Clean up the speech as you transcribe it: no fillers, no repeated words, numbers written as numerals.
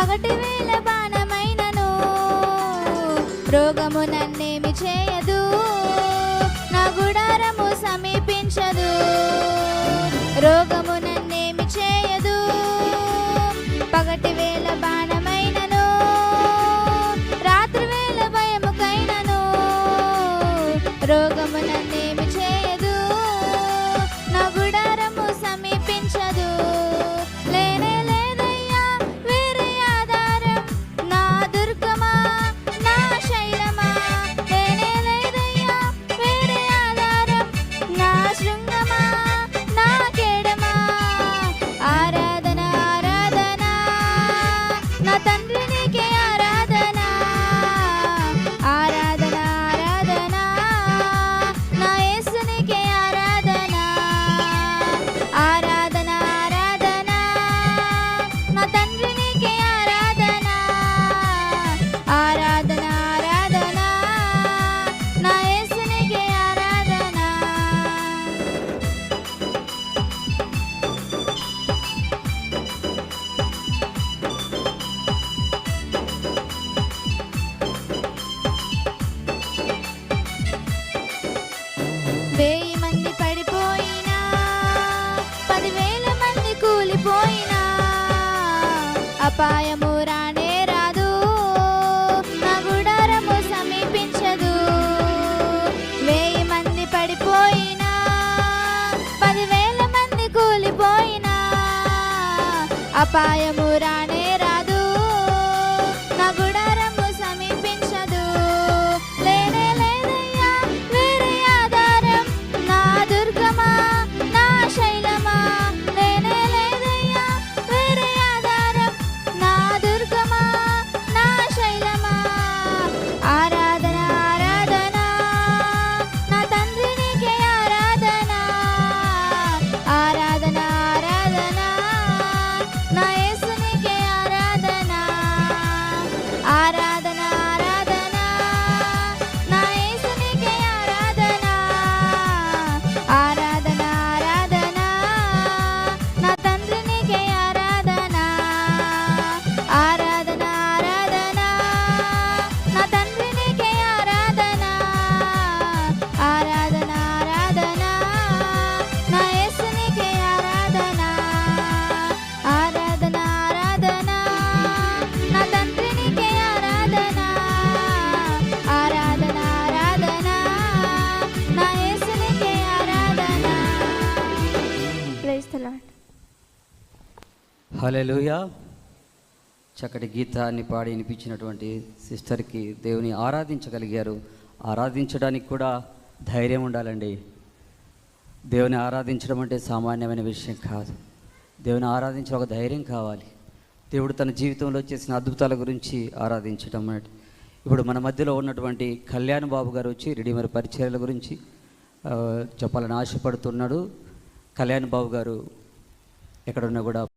పగటి వేళ బాణమైనను రోగము నన్నేమి చేయదు, నా గుడారము సమీపించదు. రోగము నన్నేమి చేయదు, పగటి వేళ బాణమైనను రాత్రి వేళ భయముకైనను రోగము నన్నేమి చేయదు, నా గుడారము సమీపించదు. లేనే లేదయ్యా వేరే ఆధారం, నా దుర్గమా నా శైలమా. లేనే లేదయ్యా వేరే ఆధారం, నా శృంగమా నా కేడమా. ఆరాధన ఆరాధన నా తండ్రి నీకే ఆరాధన. ఆరాధన ఆరాధన నా యేసు నీకే ఆరాధన. ఆరాధన ఆరాధన నా తండ్రి నీకే ఆరాధన. ఆరాధన ఆరాధన నా యేసు నీకే ఆరాధన. వేయి మంది పడిపోయినా, 10,000 మంది కూలిపోయినా అపాయము రానే రాదు, నా గుడారము సమీపించదు. వేయి మంది పడిపోయినా, 10,000 మంది కూలిపోయినా అపాయము రానే రాదు, నా గుడారము సమీపించదు. లేనే లేదయ్యా వేరే ఆధారం, నా దుర్గమా నా శైలమా. లేనే లేదయ్యా వేరే ఆధారం, నా దుర్గమా నా శైలమా. ఆరాధన ఆరాధన నా తండ్రి నీకే ఆరాధన. ఆరాధన ఆరాధన నా యేసు నీకే ఆరాధన. ఆరాధన ఆరాధన నా యేసు నీకే ఆరాధన. ఆరాధన ఆరాధన నా తండ్రి నీకే ఆరాధన. ఆరాధన ఆరాధన నా తండ్రి నీకే ఆరాధన. ఆరాధన ఆరాధన నా యేసు నీకే ఆరాధన. ఆరాధన ఆరాధన నా తండ్రి నీకే ఆరాధన. ఆరాధన ఆరాధన నా యేసు నీకే ఆరాధన. Praise the Lord. హల్లెలూయా. చక్కటి గీతాన్ని పాడి వినిపించినటువంటి సిస్టర్కి దేవుని ఆరాధించగలిగారు. ఆరాధించడానికి కూడా ధైర్యం ఉండాలండి. దేవుని ఆరాధించడం అంటే సామాన్యమైన విషయం కాదు. దేవుని ఆరాధించడం ఒక ధైర్యం కావాలి. దేవుడు తన జీవితంలో చేసిన అద్భుతాల గురించి ఆరాధించడం అంటే. ఇప్పుడు మన మధ్యలో ఉన్నటువంటి కళ్యాణ్ బాబు గారు వచ్చి రెడీమేడ్ పరిచర్యల గురించి చెప్పాలని ఆశపడుతున్నాడు. కళ్యాణ్ బాబు గారు ఎక్కడున్నా కూడా